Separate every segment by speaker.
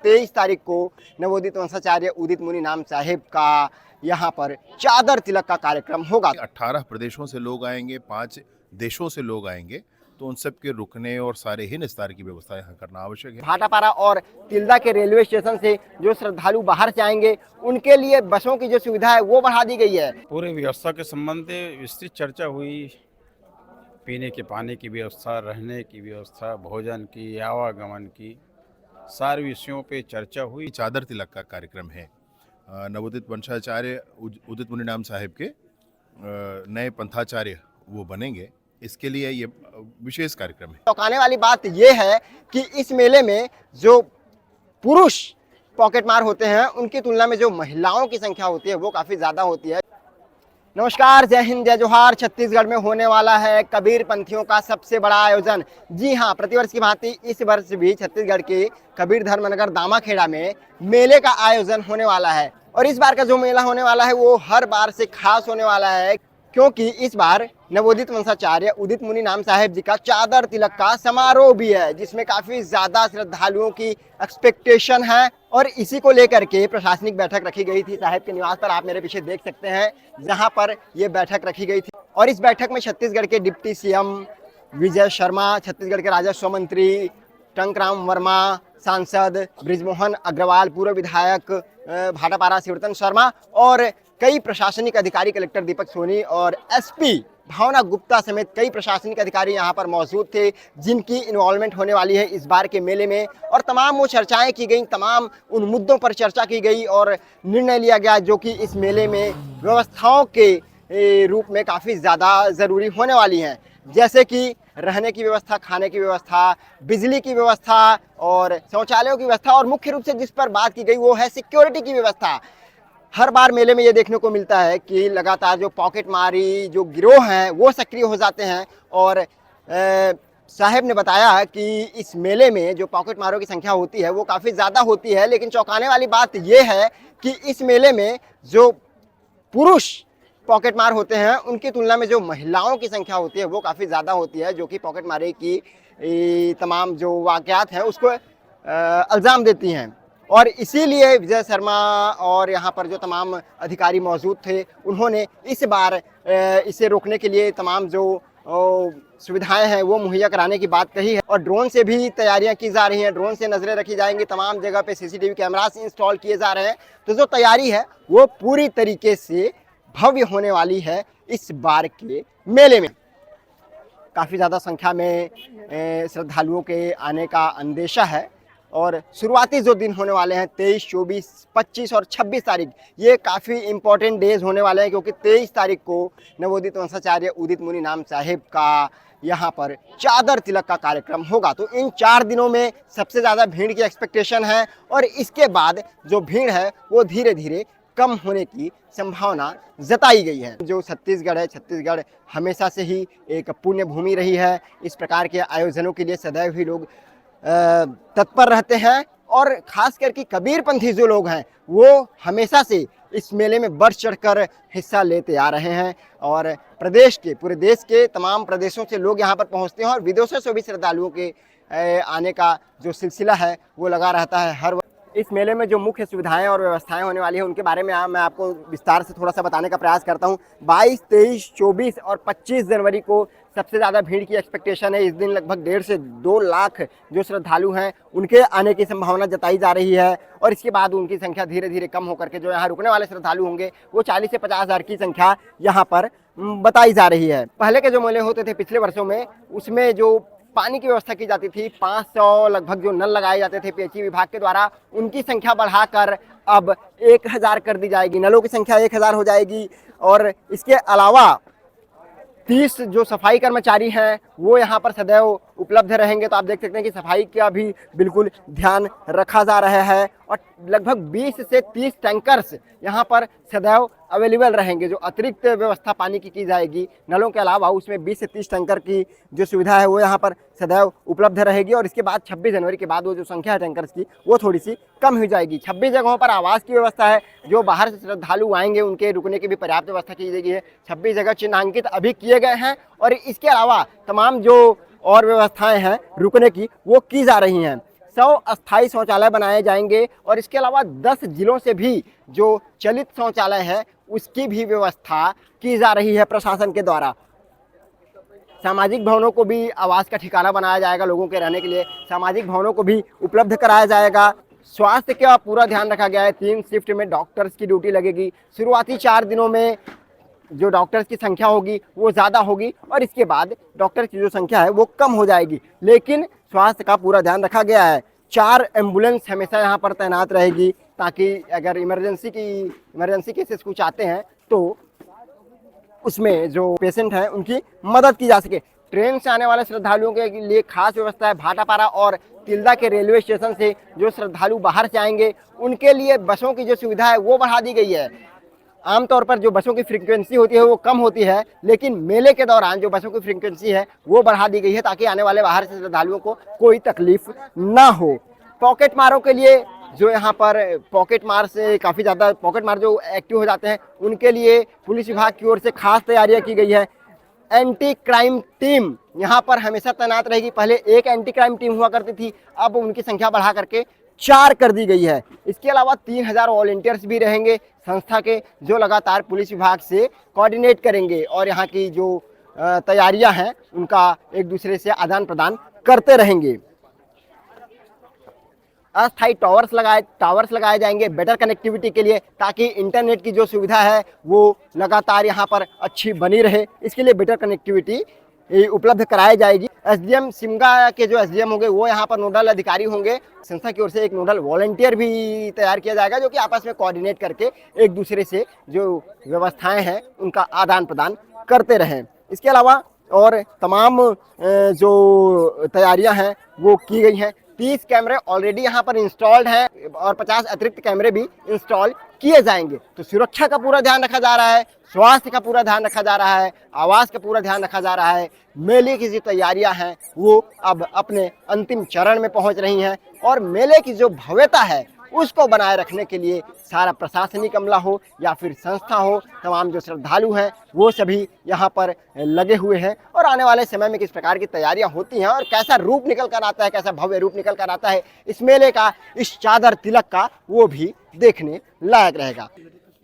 Speaker 1: 23 तारीख को नवोदित वंशाचार्य उदित मुनि नाम साहेब का यहाँ पर चादर तिलक का कार्यक्रम होगा।
Speaker 2: 18 प्रदेशों से लोग आएंगे, 5 देशों से लोग आएंगे, तो उन सब के रुकने और सारे ही निस्तार की व्यवस्था यहाँ करना आवश्यक है।
Speaker 1: भाटापारा और तिल्दा के रेलवे स्टेशन से जो श्रद्धालु बाहर से आएंगे उनके लिए बसों की जो सुविधा है वो बढ़ा दी गई है।
Speaker 3: पूरे व्यवस्था के संबंध में विस्तृत चर्चा हुई। पीने के पानी की व्यवस्था, रहने की व्यवस्था, भोजन की, आवागमन की, सारे विषयों पे चर्चा हुई।
Speaker 2: चादर तिलक का कार्यक्रम है। नवोदित वंशाचार्य उदित मुनि नाम साहेब के नए पंथाचार्य वो बनेंगे, इसके लिए ये विशेष कार्यक्रम है।
Speaker 1: चौंकाने वाली बात ये है कि इस मेले में जो पुरुष पॉकेटमार होते हैं उनकी तुलना में जो महिलाओं की संख्या होती है वो काफ़ी ज़्यादा होती है। नमस्कार, जय हिंद, जय जोहार। छत्तीसगढ़ में होने वाला है कबीर पंथियों का सबसे बड़ा आयोजन। जी हाँ, प्रतिवर्ष की भांति इस वर्ष भी छत्तीसगढ़ के कबीर धर्मनगर दामाखेड़ा में मेले का आयोजन होने वाला है। और इस बार का जो मेला होने वाला है वो हर बार से खास होने वाला है, क्योंकि इस बार नवोदित वंशाचार्य उदित मुनि नाम साहेब जी का चादर तिलक का समारोह भी है, जिसमें काफी ज्यादा श्रद्धालुओं की एक्सपेक्टेशन है। और इसी को लेकर के प्रशासनिक बैठक रखी गई थी साहेब के निवास पर। आप मेरे पीछे देख सकते हैं जहां पर यह बैठक रखी गई थी। और इस बैठक में छत्तीसगढ़ के डिप्टी सीएम विजय शर्मा, छत्तीसगढ़ के राजस्व मंत्री टंकराम वर्मा, सांसद बृजमोहन अग्रवाल, पूर्व विधायक भाटापारा शिवरतन शर्मा और कई प्रशासनिक अधिकारी, कलेक्टर दीपक सोनी और एसपी भावना गुप्ता समेत कई प्रशासनिक अधिकारी यहाँ पर मौजूद थे, जिनकी इन्वॉल्वमेंट होने वाली है इस बार के मेले में। और तमाम वो चर्चाएं की गई, तमाम उन मुद्दों पर चर्चा की गई और निर्णय लिया गया जो कि इस मेले में व्यवस्थाओं के रूप में काफ़ी ज़्यादा ज़रूरी होने वाली हैं, जैसे कि रहने की व्यवस्था, खाने की व्यवस्था, बिजली की व्यवस्था और शौचालयों की व्यवस्था। और मुख्य रूप से जिस पर बात की गई वो है सिक्योरिटी की व्यवस्था। हर बार मेले में ये देखने को मिलता है कि लगातार जो पॉकेट मारी जो गिरोह हैं वो सक्रिय हो जाते हैं। और साहब ने बताया कि इस मेले में जो पॉकेट मारों की संख्या होती है वो काफ़ी ज़्यादा होती है, लेकिन चौंकाने वाली बात ये है कि इस मेले में जो पुरुष पॉकेटमार होते हैं उनकी तुलना में जो महिलाओं की संख्या होती है वो काफ़ी ज़्यादा होती है, जो कि पॉकेटमारी की तमाम जो वाक़यात हैं उसको इल्ज़ाम देती हैं। और इसीलिए विजय शर्मा और यहाँ पर जो तमाम अधिकारी मौजूद थे उन्होंने इस बार इसे रोकने के लिए तमाम जो सुविधाएं हैं वो मुहैया कराने की बात कही है। और ड्रोन से भी तैयारियां की जा रही हैं, ड्रोन से नज़रें रखी जाएंगी, तमाम जगह पे सीसीटीवी कैमरास इंस्टॉल किए जा रहे हैं। तो जो तैयारी है वो पूरी तरीके से भव्य होने वाली है इस बार के मेले में। काफ़ी ज़्यादा संख्या में श्रद्धालुओं के आने का अंदेशा है। और शुरुआती जो दिन होने वाले हैं 23, 24, 25 और 26 तारीख, ये काफ़ी इम्पोर्टेंट डेज होने वाले हैं, क्योंकि 23 तारीख को नवोदित वंशाचार्य उदित मुनि नाम साहेब का यहाँ पर चादर तिलक का कार्यक्रम होगा। तो इन 4 दिनों में सबसे ज़्यादा भीड़ की एक्सपेक्टेशन है और इसके बाद जो भीड़ है वो धीरे धीरे कम होने की संभावना जताई गई है। जो छत्तीसगढ़ है, छत्तीसगढ़ हमेशा से ही एक पुण्य भूमि रही है। इस प्रकार के आयोजनों के लिए सदैव ही लोग तत्पर रहते हैं और खास करके कबीरपंथी जो लोग हैं वो हमेशा से इस मेले में बढ़ चढ़कर हिस्सा लेते आ रहे हैं। और प्रदेश के, पूरे देश के तमाम प्रदेशों से लोग यहाँ पर पहुँचते हैं और विदेशों से भी श्रद्धालुओं के आने का जो सिलसिला है वो लगा रहता है हर। इस मेले में जो मुख्य सुविधाएं और व्यवस्थाएं होने वाली हैं उनके बारे में मैं आपको विस्तार से थोड़ा सा बताने का प्रयास करता हूं। 22, 23, 24 और 25 जनवरी को सबसे ज़्यादा भीड़ की एक्सपेक्टेशन है। इस दिन लगभग 1.5 से 2 लाख जो श्रद्धालु हैं उनके आने की संभावना जताई जा रही है। और इसके बाद उनकी संख्या धीरे धीरे कम होकर के जो यहाँ रुकने वाले श्रद्धालु होंगे वो 40 से 50 हज़ार की संख्या यहाँ पर बताई जा रही है। पहले के जो मेले होते थे पिछले वर्षों में, उसमें जो पानी की व्यवस्था की जाती थी, 500 लगभग जो नल लगाए जाते थे पीएचई विभाग के द्वारा, उनकी संख्या बढ़ाकर अब 1000 कर दी जाएगी। नलों की संख्या 1000 हो जाएगी। और इसके अलावा 30 जो सफाई कर्मचारी हैं वो यहाँ पर सदैव उपलब्ध रहेंगे। तो आप देख सकते हैं कि सफाई का भी बिल्कुल ध्यान रखा जा रहा है। और लगभग 20 से 30 टैंकर्स यहाँ पर सदैव अवेलेबल रहेंगे। जो अतिरिक्त व्यवस्था पानी की जाएगी नलों के अलावा, उसमें 20 से 30 टैंकर की जो सुविधा है वो यहाँ पर सदैव उपलब्ध रहेगी। और इसके बाद 26 जनवरी के बाद वो जो संख्या है टैंकर्स की वो थोड़ी सी कम हो जाएगी। 26 जगहों पर आवास की व्यवस्था है, जो बाहर से श्रद्धालु आएंगे उनके रुकने की भी पर्याप्त व्यवस्था की गई है। 26 जगह चिन्हांकित अभी किए गए हैं और इसके अलावा तमाम जो और व्यवस्थाएं हैं रुकने की वो की जा रही हैं। 100 अस्थायी शौचालय बनाए जाएंगे और इसके अलावा 10 जिलों से भी जो चलित शौचालय है उसकी भी व्यवस्था की जा रही है प्रशासन के द्वारा। सामाजिक भवनों को भी आवास का ठिकाना बनाया जाएगा, लोगों के रहने के लिए सामाजिक भवनों को भी उपलब्ध कराया जाएगा। स्वास्थ्य का पूरा ध्यान रखा गया है। 3 शिफ्ट में डॉक्टर्स की ड्यूटी लगेगी। शुरुआती 4 दिनों में जो डॉक्टर्स की संख्या होगी वो ज़्यादा होगी और इसके बाद डॉक्टर्स की जो संख्या है वो कम हो जाएगी, लेकिन स्वास्थ्य का पूरा ध्यान रखा गया है। 4 एम्बुलेंस हमेशा यहाँ पर तैनात रहेगी ताकि अगर इमरजेंसी केसेस कुछ आते हैं तो उसमें जो पेशेंट हैं उनकी मदद की जा सके। ट्रेन से आने वाले श्रद्धालुओं के लिए खास व्यवस्था है। भाटापारा और तिल्दा के रेलवे स्टेशन से जो श्रद्धालु बाहर से आएंगे उनके लिए बसों की जो सुविधा है वो बढ़ा दी गई है। आमतौर पर जो बसों की फ्रीक्वेंसी होती है वो कम होती है, लेकिन मेले के दौरान जो बसों की फ्रीक्वेंसी है वो बढ़ा दी गई है ताकि आने वाले बाहर से श्रद्धालुओं को कोई तकलीफ ना हो। पॉकेट मारों के लिए जो यहाँ पर पॉकेट मार से काफ़ी ज़्यादा पॉकेट मार जो एक्टिव हो जाते हैं उनके लिए पुलिस विभाग की ओर से खास तैयारियां की गई है। एंटी क्राइम टीम यहाँ पर हमेशा तैनात रहेगी। पहले एक एंटी क्राइम टीम हुआ करती थी, अब उनकी संख्या बढ़ा करके 4 कर दी गई है। इसके अलावा 3000 वॉलंटियर्स भी रहेंगे संस्था के, जो लगातार पुलिस विभाग से कोऑर्डिनेट करेंगे और यहाँ की जो तैयारियां हैं उनका एक दूसरे से आदान प्रदान करते रहेंगे। अस्थायी टावर्स लगाए जाएंगे बेटर कनेक्टिविटी के लिए, ताकि इंटरनेट की जो सुविधा है वो लगातार यहाँ पर अच्छी बनी रहे। इसके लिए बेटर कनेक्टिविटी उपलब्ध कराई जाएगी। एसडीएम सिमगा के जो एसडीएम होंगे वो यहाँ पर नोडल अधिकारी होंगे। संस्था की ओर से एक नोडल वॉलंटियर भी तैयार किया जाएगा जो कि आपस में कोऑर्डिनेट करके एक दूसरे से जो व्यवस्थाएं हैं उनका आदान प्रदान करते रहें। इसके अलावा और तमाम जो तैयारियां हैं वो की गई हैं। 30 कैमरे ऑलरेडी यहाँ पर इंस्टॉल्ड हैं और 50 अतिरिक्त कैमरे भी इंस्टॉल किए जाएंगे। तो सुरक्षा का पूरा ध्यान रखा जा रहा है, स्वास्थ्य का पूरा ध्यान रखा जा रहा है, आवास का पूरा ध्यान रखा जा रहा है। मेले की जो तैयारियां हैं वो अब अपने अंतिम चरण में पहुंच रही हैं और मेले की जो भव्यता है उसको बनाए रखने के लिए सारा प्रशासनिक अमला हो या फिर संस्था हो, तमाम जो श्रद्धालु हैं वो सभी यहाँ पर लगे हुए हैं। और आने वाले समय में किस प्रकार की तैयारियां होती हैं और कैसा रूप निकल कर आता है, कैसा भव्य रूप निकल कर आता है इस मेले का, इस चादर तिलक का, वो भी देखने लायक रहेगा।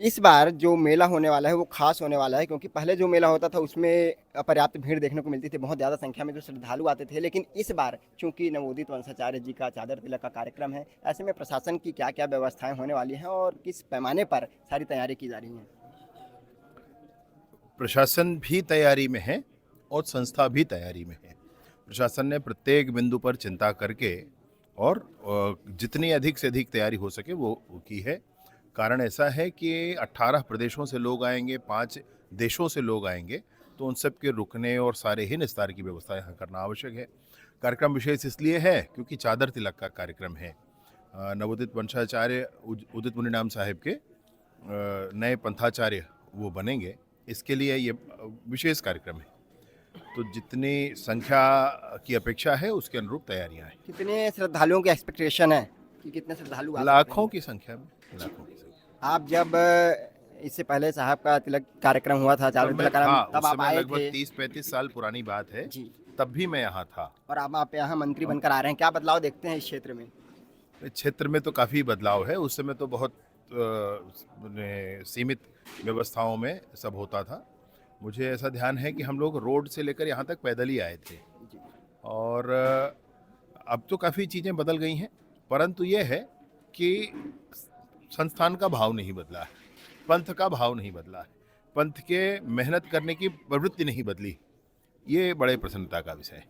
Speaker 1: इस बार जो मेला होने वाला है वो खास होने वाला है, क्योंकि पहले जो मेला होता था उसमें पर्याप्त भीड़ देखने को मिलती थी, बहुत ज़्यादा संख्या में जो श्रद्धालु आते थे। लेकिन इस बार चूंकि नवोदित वंशाचार्य जी का चादर तिलक का कार्यक्रम है, ऐसे में प्रशासन की क्या क्या व्यवस्थाएं होने वाली हैं और किस पैमाने पर सारी तैयारी की जा रही हैं?
Speaker 2: प्रशासन भी तैयारी में है और संस्था भी तैयारी में है। प्रशासन ने प्रत्येक बिंदु पर चिंता करके और जितनी अधिक से अधिक तैयारी हो सके वो की है। कारण ऐसा है कि 18 प्रदेशों से लोग आएंगे, 5 देशों से लोग आएंगे, तो उन सब के रुकने और सारे ही निस्तार की व्यवस्था यहाँ करना आवश्यक है। कार्यक्रम विशेष इसलिए है क्योंकि चादर तिलक का कार्यक्रम है। नवोदित वंशाचार्य उदित मुनिनाम साहिब के नए पंथाचार्य वो बनेंगे, इसके लिए ये विशेष कार्यक्रम है। तो जितनी संख्या की अपेक्षा है उसके अनुरूप तैयारियां हैं।
Speaker 1: कितने श्रद्धालुओं की एक्सपेक्टेशन है कि कितने श्रद्धालु?
Speaker 2: लाखों की संख्या में, लाखों की संख्या।
Speaker 1: आप जब इससे पहले साहब का तिलक कार्यक्रम हुआ था, चादर तिलक कार्यक्रम, तब आप आए थे।
Speaker 2: लगभग 30-35 साल पुरानी बात है जी, तब भी मैं यहाँ था। और
Speaker 1: अब आप यहाँ मंत्री बनकर आ रहे हैं, क्या बदलाव देखते हैं इस क्षेत्र में?
Speaker 2: क्षेत्र में तो काफ़ी बदलाव है। उस समय तो बहुत सीमित व्यवस्थाओं में सब होता था। मुझे ऐसा ध्यान है कि हम लोग रोड से लेकर यहाँ तक पैदल ही आए थे और अब तो काफ़ी चीज़ें बदल गई हैं, परंतु ये है कि संस्थान का भाव नहीं बदला है, पंथ का भाव नहीं बदला है, पंथ के मेहनत करने की प्रवृत्ति नहीं बदली। ये बड़े प्रसन्नता का विषय है।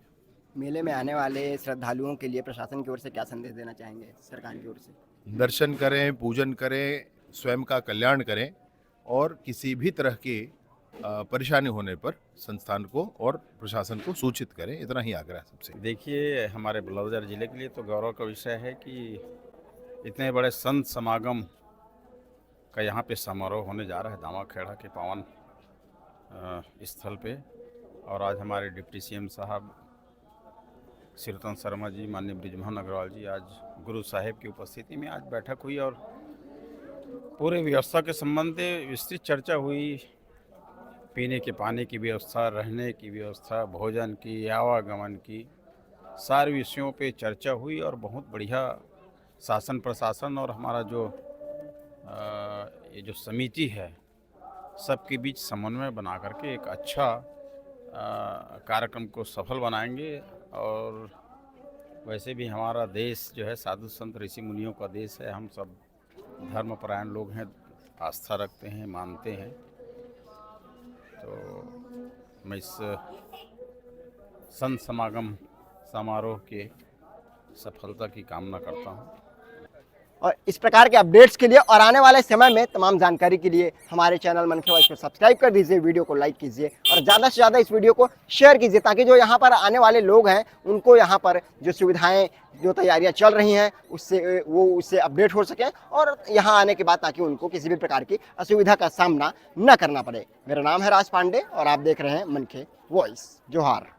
Speaker 1: मेले में आने वाले श्रद्धालुओं के लिए प्रशासन की ओर से क्या संदेश देना चाहेंगे सरकार की ओर से?
Speaker 2: दर्शन करें, पूजन करें, स्वयं का कल्याण करें और किसी भी तरह की परेशानी होने पर संस्थान को और प्रशासन को सूचित करें, इतना ही आग्रह सबसे।
Speaker 3: देखिए, हमारे बलौदाबाजार जिले के लिए तो गौरव का विषय है कि इतने बड़े संत समागम का यहाँ पे समारोह होने जा रहा है दामाखेड़ा के पावन स्थल पे। और आज हमारे डिप्टी सीएम साहब श्रीरतन शर्मा जी, माननीय बृजमोहन अग्रवाल जी, आज गुरु साहिब की उपस्थिति में आज बैठक हुई और पूरे व्यवस्था के संबंध में विस्तृत चर्चा हुई। पीने के पानी की व्यवस्था, रहने की व्यवस्था, भोजन की, आवागमन की, सारे विषयों पे चर्चा हुई और बहुत बढ़िया शासन प्रशासन और हमारा जो ये जो समिति है सबके बीच समन्वय बना करके एक अच्छा कार्यक्रम को सफल बनाएंगे। और वैसे भी हमारा देश जो है साधु संत ऋषि मुनियों का देश है, हम सब धर्मपरायण लोग हैं, आस्था रखते हैं, मानते हैं। तो मैं इस संत समागम समारोह के सफलता की कामना करता हूँ।
Speaker 1: और इस प्रकार के अपडेट्स के लिए और आने वाले समय में तमाम जानकारी के लिए हमारे चैनल मन की वॉइस को सब्सक्राइब कर दीजिए, वीडियो को लाइक कीजिए और ज़्यादा से ज़्यादा इस वीडियो को शेयर कीजिए, ताकि जो यहाँ पर आने वाले लोग हैं उनको यहाँ पर जो सुविधाएं, जो तैयारियां चल रही हैं उससे अपडेट हो सकें और यहाँ आने के बाद ताकि उनको किसी भी प्रकार की असुविधा का सामना न करना पड़े। मेरा नाम है राज पांडे और आप देख रहे हैं मन की वॉइस। जोहार।